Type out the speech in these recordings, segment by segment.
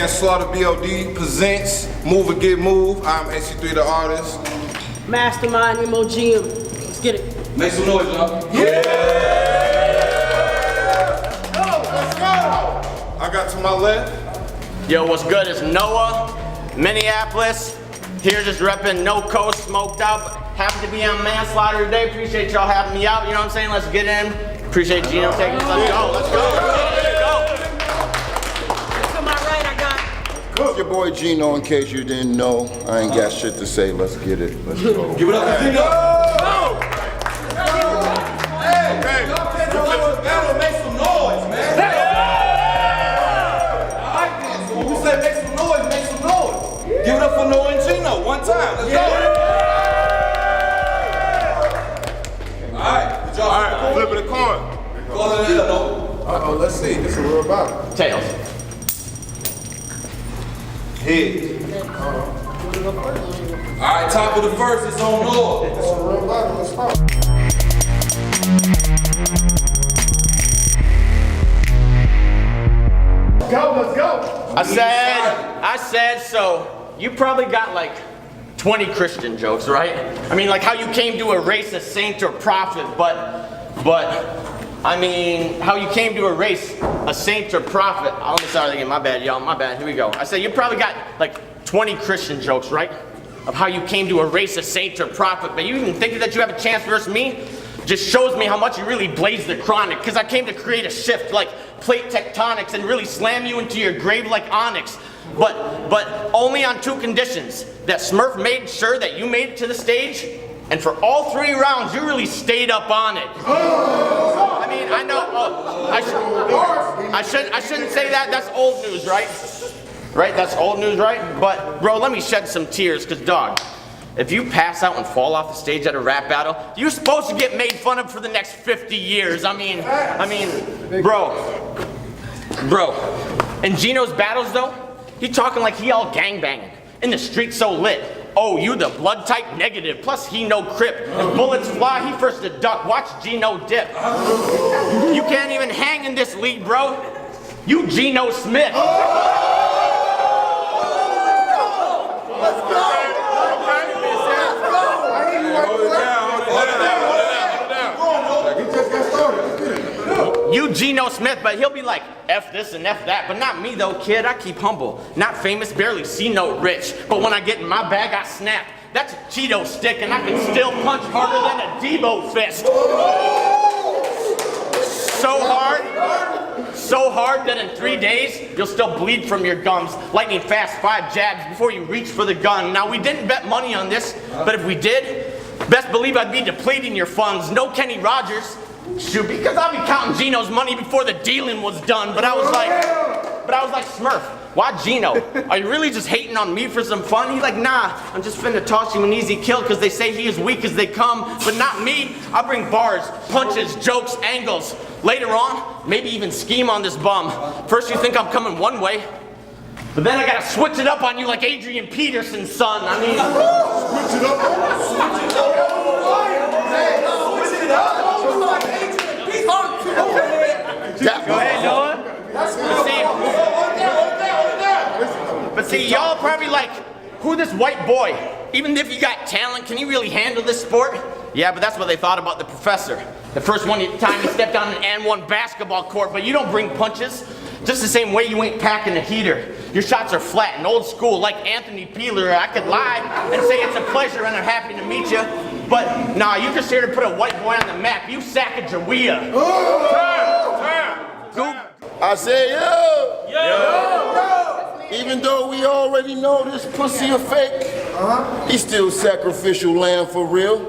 Manslaughter BLD presents Move or Get Moved. I'm AC3 the artist. Mastermind MOGM. Let's get it. Make some noise, y'all. Yeah! Let's go! I got to my left. Yo, what's good? It's Noah, Minneapolis. Here just repping No Coast, smoked out. Happy to be on Manslaughter today. Appreciate y'all having me out. You know what I'm saying? Let's get in. Appreciate Geno taking us. Let's go. Let's go. Let's go. To my right, I got. It's your boy Geno, in case you didn't know. I ain't got shit to say. Let's get it. Let's go. Give it up for Geno. Hey! Make some noise, man. I like this. When we say make some noise, make some noise. Give it up for Noah and Geno. One time. Let's go. Alright, good job. Alright, flip of the coin. Call it in, Noah. Uh-oh, let's see. This is a real battle. Tails. Head. Alright, top of the first, it's on Noah. This is a real battle. Let's go. Let's go. I said, so you probably got like 20 Christian jokes, right? I mean, like how you came to erase a saint or prophet, but I mean, how you came to erase a saint or prophet. Let me start again, my bad, y'all, my bad, here we go. I said you probably got like 20 Christian jokes, right? Of how you came to erase a saint or prophet, but you even think that you have a chance versus me? Just shows me how much you really blaze the chronic, because I came to create a shift like plate tectonics and really slam you into your grave like onyx. But only on two conditions. That Smurf made sure that you made it to the stage, and for all 3 rounds you really stayed up on it. I mean, I know, I shouldn't say that, that's old news, right? Right, that's old news, right? But bro, let me shed some tears, cause dog, if you pass out and fall off the stage at a rap battle, you're supposed to get made fun of for the next 50 years. I mean, bro. In Geno's battles though, he talking like he all gangbanging. In the street so lit. Oh, you the blood type negative, plus he no crip. If bullets fly, he first to duck. Watch Geno dip. You can't even hang in this league, bro. You Geno Smith. You Geno Smith, but he'll be like, F this and F that, but not me though, kid, I keep humble. Not famous, barely see no rich, but when I get in my bag, I snap. That's a Cheeto stick and I can still punch harder than a Debo fist. So hard that in 3 days, you'll still bleed from your gums. Lightning fast 5 jabs before you reach for the gun. Now we didn't bet money on this, but if we did, best believe I'd be depleting your funds. No Kenny Rogers. Shoot, because I'll be counting Geno's money before the dealing was done. But I was like, Smurf, why Geno? Are you really just hating on me for some fun? He's like, nah, I'm just finna toss you an easy kill because they say he is weak as they come. But not me. I bring bars, punches, jokes, angles. Later on, maybe even scheme on this bum. First you think I'm coming one way, but then I gotta switch it up on you like Adrian Peterson's son. I mean, Switch it up. Go ahead, Noah. But see, y'all probably like, who this white boy? Even if you got talent, can you really handle this sport? Yeah, but that's what they thought about the professor. The first time he stepped on an N1 basketball court, but you don't bring punches. Just the same way you ain't packing a heater. Your shots are flat and old school, like Anthony Peeler. I could lie and say it's a pleasure and I'm happy to meet you. But nah, you just here to put a white boy on the map. You Sacagawea. I say, yo. Even though we already know this pussy a fake, he's still sacrificial lamb for real.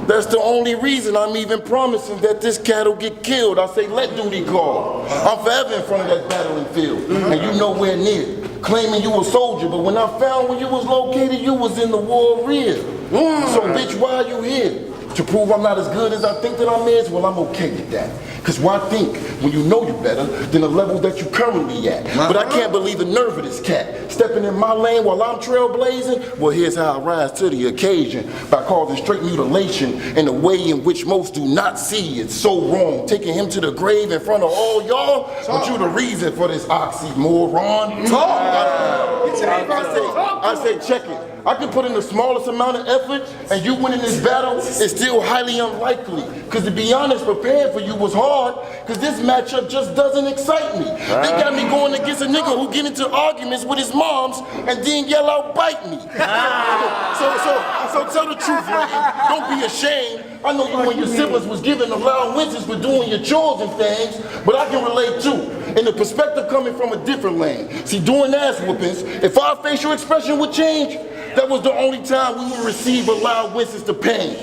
That's the only reason I'm even promising that this cat'll get killed. I say, let duty call. I'm forever in front of that battling field, and you nowhere near. Claiming you a soldier, but when I found where you was located, you was in the war rear. So bitch, why are you here? to prove I'm not as good as I think that I'm is, well, I'm okay with that. Because why think when you know you better than the level that you currently at? But I can't believe the nerve of this cat. Stepping in my lane while I'm trailblazing? Well, here's how I rise to the occasion. By causing straight mutilation in a way in which most do not see. It's so wrong. Taking him to the grave in front of all y'all, but you the reason for this oxymoron. I say, check it. I can put in the smallest amount of effort and you winning this battle is still highly unlikely. Because to be honest, preparing for you was hard because this matchup just doesn't excite me. They got me going against a nigga who get into arguments with his moms and then yell out, bite me. So tell the truth, lady. Don't be ashamed. I know you and your siblings was given allowances for doing your chores and things, but I can relate too. In the perspective coming from a different lane. See, during ass whoopings, if our facial expression would change, that was the only time we would receive allowances to pain.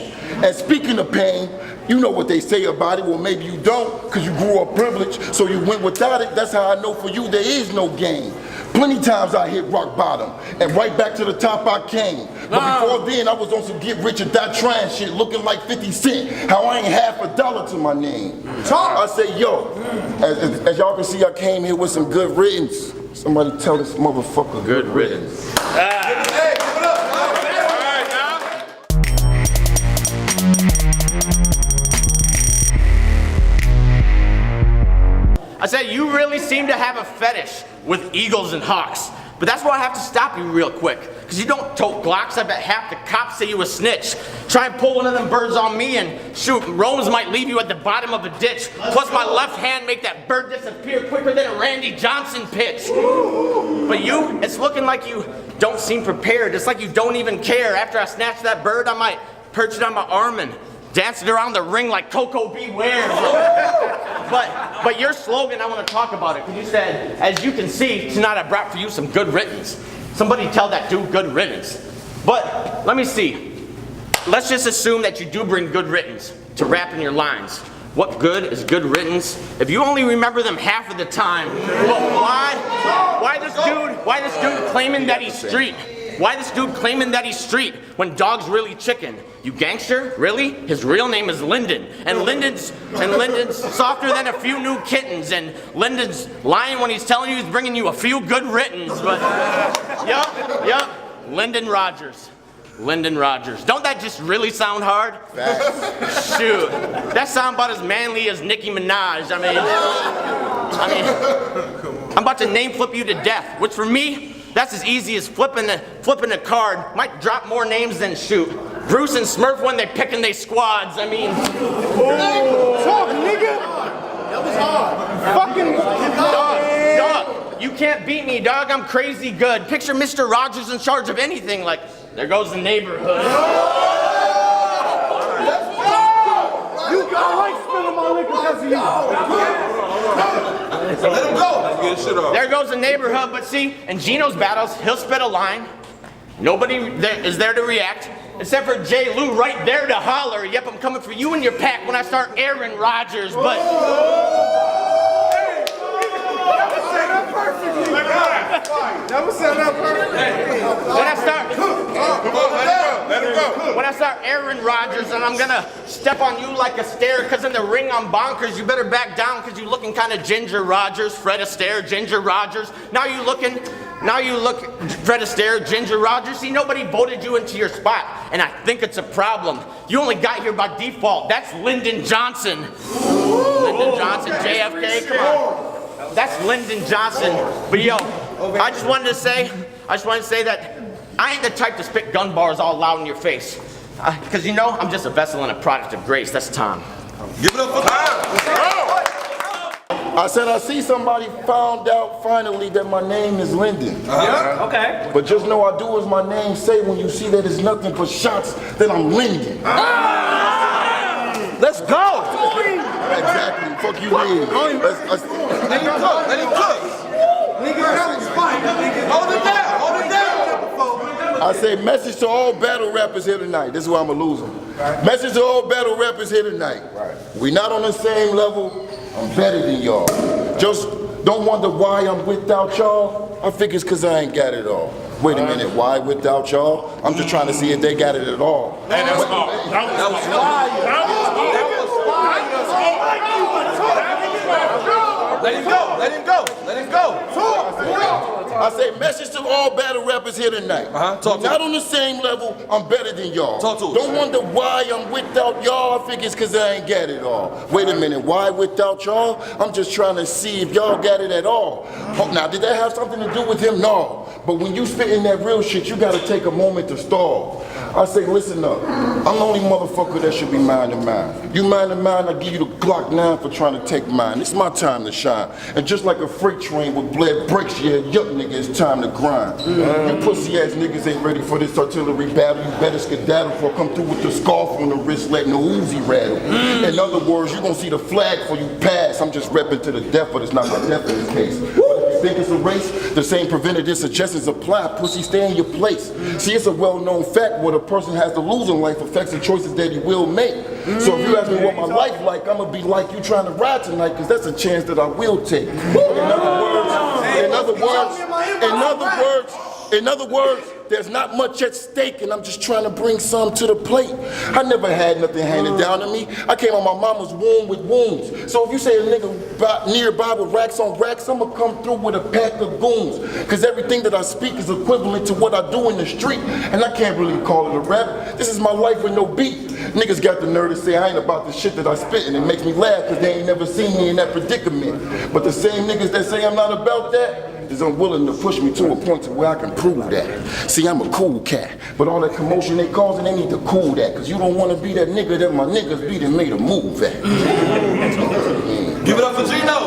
And speaking of pain, you know what they say about it. Well, maybe you don't, because you grew up privileged, so you went without it. That's how I know for you there is no gain. Plenty times I hit rock bottom, and right back to the top I came. But before then, I was on some get rich or die trying shit, looking like 50 Cent, how I ain't $50 to my name. I say, yo, as y'all can see, I came here with some good riddance. Somebody tell this motherfucker good riddance. Hey, give it up. All right, now. I said, you really seem to have a fetish with eagles and hawks. But that's why I have to stop you real quick. Because you don't tote Glocks. I bet half the cops say you a snitch. Try and pull one of them birds on me and shoot, Rome's might leave you at the bottom of a ditch. Plus my left hand make that bird disappear quicker than a Randy Johnson pitch. But you, it's looking like you don't seem prepared. It's like you don't even care. After I snatch that bird, I might perch it on my arm and dance it around the ring like Coco Beware. But your slogan, I want to talk about it. Because you said, as you can see, tonight I brought for you some good riddance. Somebody tell that dude good riddance. But let me see. Let's just assume that you do bring good riddance to rap in your lines. What good is good riddance if you only remember them half of the time? But why this dude claiming that he's street? Why this dude claiming that he's street when dog's really chicken? You gangster? Really? His real name is Lyndon. And Lyndon's softer than a few new kittens. And Lyndon's lying when he's telling you he's bringing you a few good riddance. But yup, Lyndon Rogers. Lyndon Rogers. Don't that just really sound hard? Shoot. That sound about as manly as Nicki Minaj. I mean, I'm about to name flip you to death, which for me, that's as easy as flipping a card. Might drop more names than shoot. Bruce and Smurf when they picking they squads. I mean, talk, nigga. That was hard. Fucking dog. You can't beat me, dog. I'm crazy good. Picture Mr. Rogers in charge of anything. Like, there goes the neighborhood. You got like spilling my liquor because of you. Let him go. Let's get his shit off. There goes the neighborhood, but see, in Geno's battles, he'll spit a line. Nobody is there to react, except for J. Lou right there to holler. Yep, I'm coming for you and your pack when I start Aaron Rodgers, but... That was set up perfectly. When I start Aaron Rodgers and I'm gonna step on you like a stare, cause in the ring I'm bonkers, you better back down cause you looking kinda Ginger Rogers, Fred Astaire, Ginger Rogers. Now you look, Fred Astaire, Ginger Rogers. See, nobody voted you into your spot, and I think it's a problem. You only got here by default. That's Lyndon Johnson. Lyndon Johnson, JFK, come on. That's Lyndon Johnson. But yo, I just wanted to say that I ain't the type to spit gun bars all loud in your face. Cause you know, I'm just a vessel and a product of grace. That's Tom. Give it up for Tom. I said I see somebody found out finally that my name is Lyndon. Yeah, okay. But just know I do as my name say when you see that it's nothing but shots, then I'm Lyndon. Let's go. Exactly. Fuck you, mean. Let him cook. Let him cook. Hold it down. Hold it down. I say message to all battle rappers here tonight. This is why I'm going to lose them. Message to all battle rappers here tonight. We not on the same level. I'm better than y'all. Just don't wonder why I'm without y'all. I figure it's because I ain't got it all. Wait a minute, why without y'all? I'm just trying to see if they got it at all. Hey, that was hard. That was Let him go. Let him go. Let him go. I say message to all battle rappers here tonight. Talk to Not me. on the same level, I'm better than y'all. Talk to us. Don't wonder why I'm without y'all. I figure it's cause I ain't got it all. Wait a minute, why without y'all? I'm just trying to see if y'all got it at all. Oh, now, did that have something to do with him? No. But when you spitting that real shit, you gotta take a moment to stall. I say, listen up. I'm the only motherfucker that should be minding mine. You minding mine, I give you the Glock 9 for trying to take mine. It's my time to shine. And just like a freight train with bled brakes, yeah, yup nigga, it's time to grind. You pussy ass niggas ain't ready for this artillery battle. You better skedaddle before I come through with the scarf on the wrist, letting the Uzi rattle. In other words, you gonna see the flag for you pass. I'm just repping to the death, but it's not my death in this case. But if you think it's a race, the same preventative suggestions apply. Pussy, stay in your place. See, it's a well-known fact what a person has to lose in life affects the choices that he will make. So if you ask me what my life like, I'm gonna be like you trying to ride tonight, cause that's a chance that I will take. In other words, there's not much at stake, and I'm just trying to bring some to the plate. I never had nothing handed down to me. I came on my mama's womb with wounds. So if you say a nigga nearby with racks on racks, I'ma come through with a pack of goons. Cause everything that I speak is equivalent to what I do in the street, and I can't really call it a rap. This is my life with no beat. Niggas got the nerve to say I ain't about the shit that I spit, and it makes me laugh cause they ain't never seen me in that predicament. But the same niggas that say I'm not about that is unwilling to push me to a point to where I can prove that. See, I'm a cool cat, but all that commotion they causing, they need to cool that, cause you don't want to be that nigga that my niggas beat and made a move at. Give it up for Geno.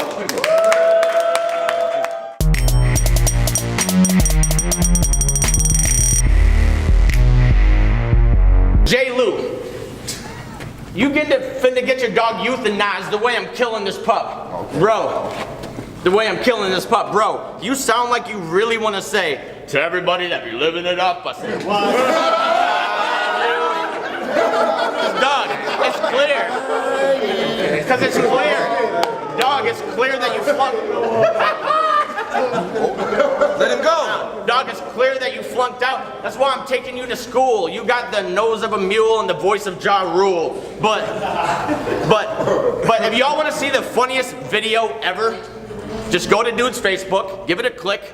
J. Lou, you finna get your dog euthanized the way I'm killing this pup. Bro, the way I'm killing this pup, bro. You sound like you really want to say, to everybody that be living it up, I say, what? Dog, it's clear. Because it's clear. Dog, it's clear that you flunked. Let him go. Dog, it's clear that you flunked out. That's why I'm taking you to school. You got the nose of a mule and the voice of Ja Rule. But if y'all want to see the funniest video ever, just go to dude's Facebook, give it a click,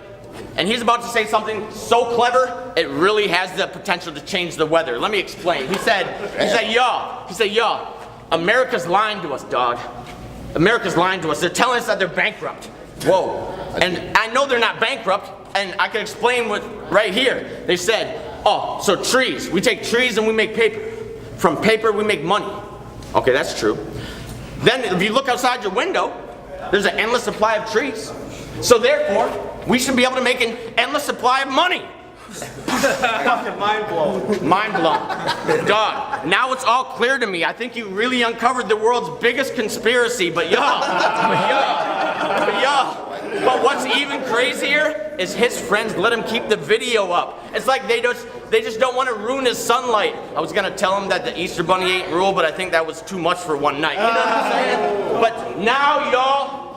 and he's about to say something so clever, it really has the potential to change the weather. Let me explain. He said, y'all, America's lying to us, dog. America's lying to us. They're telling us that they're bankrupt. Whoa. And I know they're not bankrupt, and I can explain what right here. They said, oh, so trees. We take trees and we make paper. From paper, we make money. Okay, that's true. Then if you look outside your window, there's an endless supply of trees. So therefore, we should be able to make an endless supply of money. Mind blown. Mind blown. Dog, now it's all clear to me. I think you really uncovered the world's biggest conspiracy, but but what's even crazier is his friends let him keep the video up. It's like they just don't want to ruin his sunlight. I was gonna tell him that the Easter Bunny ain't real, but I think that was too much for one night. You know what I'm saying? But now y'all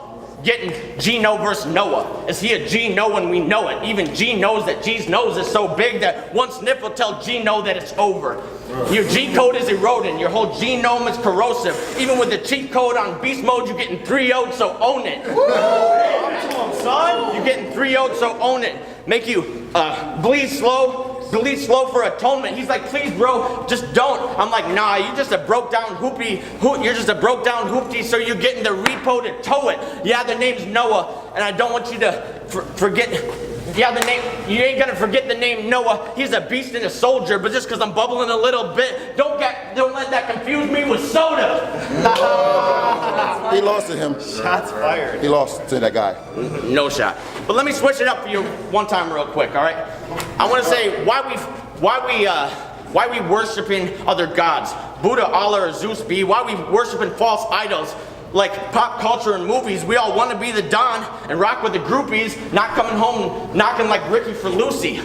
getting Geno versus Noah. Is he a Geno when we know it? Even G knows that G's nose is so big that one sniff will tell Geno that it's over. Your G code is eroding. Your whole genome is corrosive. Even with the cheat code on beast mode, you're getting 3-0'd, so own it. Son, you're getting 3-0'd, so own it. Make you bleed slow for atonement. He's like, please, bro, just don't. I'm like, nah, you're just a broke down hoopty. You're just a broke down hoopty, so you're getting the repo to tow it. Yeah, the name's Noah, and I don't want you to forget. Yeah, the name, you ain't gonna forget the name Noah. He's a beast and a soldier, but just because I'm bubbling a little bit, don't let that confuse me with soda. He lost to him. Shots fired. He lost to that guy. No shot. But let me switch it up for you one time real quick, all right? I want to say why we worshiping other gods. Buddha, Allah, or Zeus be. Why we worshiping false idols. Like pop culture and movies, we all want to be the Don and rock with the groupies, not coming home knocking like Ricky for Lucy.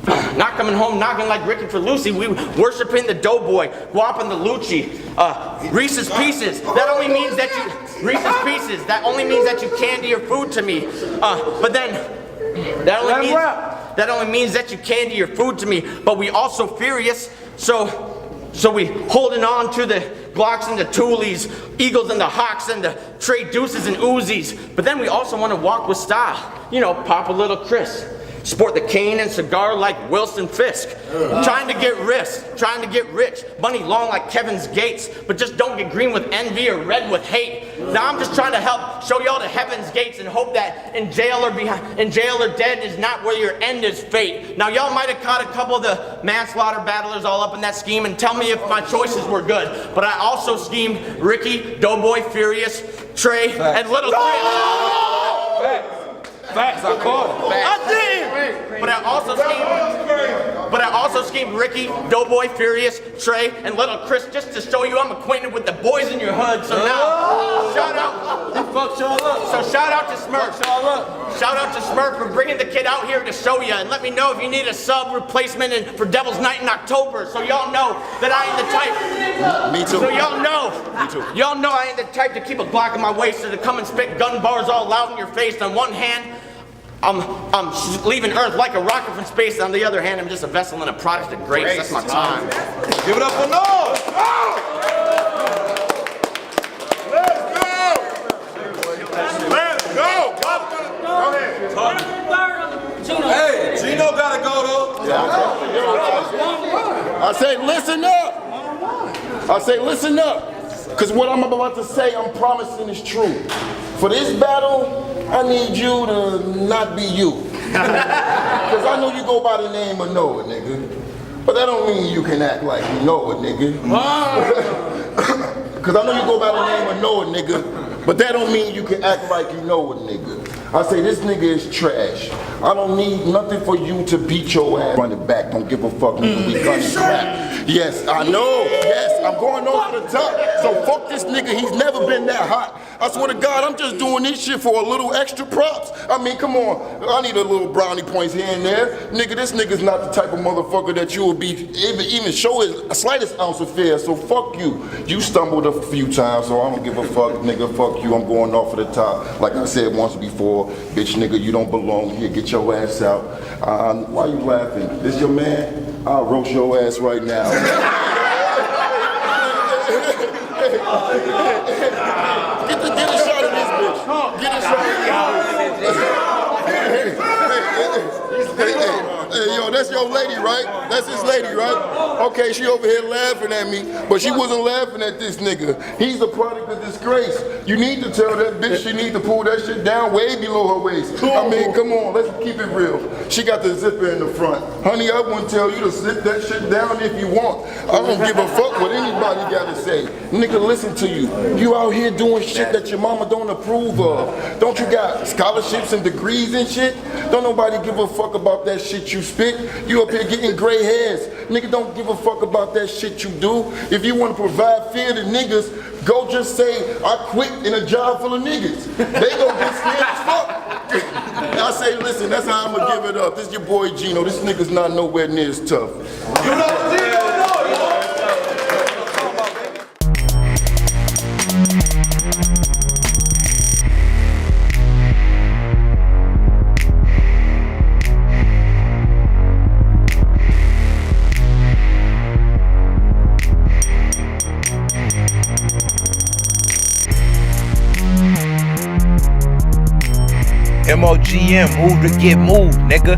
Not coming home knocking like Ricky for Lucy. We worshiping the Doughboy, Guap and the Lucci, Reese's Pieces. That only means that you Reese's Pieces. That only means that you candy your food to me. But then that only means that only means that you candy your food to me, but we also furious. So we holding on to the Glocks and the Toolies, Eagles and the Hawks and the Trey Deuces and Uzis. But then we also want to walk with style. You know, pop a little Chris. Sport the cane and cigar like Wilson Fisk. Trying to get rich. Money long like Kevin's Gates. But just don't get green with envy or red with hate. Now I'm just trying to help show y'all the heaven's gates and hope that in jail or dead is not where your end is fate. Now y'all might have caught a couple of the Manslaughter battlers all up in that scheme and tell me if my choices were good. But I also schemed Ricky, Doughboy, Furious, Trey, and Little Chris. Facts, I called it. I did! But I also schemed Ricky, Doughboy, Furious, Trey, and Little Chris just to show you I'm acquainted with the boys in your hood. So now, shout out. He fucked y'all up. So shout out to Smurf. Shout out to Smurf for bringing the kid out here to show you, and let me know if you need a sub replacement for Devil's Night in October, so y'all know that I ain't the type. Me too. So y'all know. Me too. Y'all know I ain't the type to keep a Glock in my waist or to come and spit gun bars all loud in your face. On one hand, I'm leaving Earth like a rocket from space. On the other hand, I'm just a vessel and a product of grace. That's my time. Give it up for Noah. Let's go. Go ahead. Hey, Geno gotta go though. I say, listen up. I say, listen up. Because what I'm about to say, I'm promising is true. For this battle, I need you to not be you. Because I know you go by the name of Noah, nigga. But that don't mean you can act like Noah, nigga. Because I know you go by the name of Noah, nigga. But that don't mean you can act like you know a nigga. I say this nigga is trash. I don't need nothing for you to beat your ass. Run it back, don't give a fuck, nigga. We gunning crap. Yes, I know. Yes, I'm going over the top. So fuck this nigga, he's never been that hot. I swear to God, I'm just doing this shit for a little extra props. I mean, come on. I need a little brownie points here and there. Nigga, this nigga's not the type of motherfucker that you will be even show his slightest ounce of fear. So fuck you. You stumbled a few times, so I don't give a fuck, nigga. Fuck you. I'm going off of the top. Like I said once before, bitch nigga, you don't belong here. Get your ass out. Why you laughing? This your man? I'll roast your ass right now. Get a shot of this bitch. Get a shot of this bitch. Hey, yo, that's your lady, right? That's his lady, right? Okay, she over here laughing at me, but she wasn't laughing at this nigga. He's a product of disgrace. You need to tell that bitch she need to pull that shit down way below her waist. I mean, come on, let's keep it real. She got the zipper in the front. Honey, I wouldn't tell you to zip that shit down if you want. I don't give a fuck what anybody gotta say. Nigga, listen to you. You out here doing shit that your mama don't approve of. Don't you got scholarships and degrees and shit? Don't nobody give a fuck about that shit you spit. You up here getting gray hairs. Nigga, don't give a fuck about that shit you do. If you want to provide fear to niggas, go just say, I quit in a job full of niggas. They gonna get scared as fuck. I say, listen, that's how I'm gonna give it up. This is your boy Geno. This nigga's not nowhere near as tough. You know Geno, MOGM, move to get moved, nigga.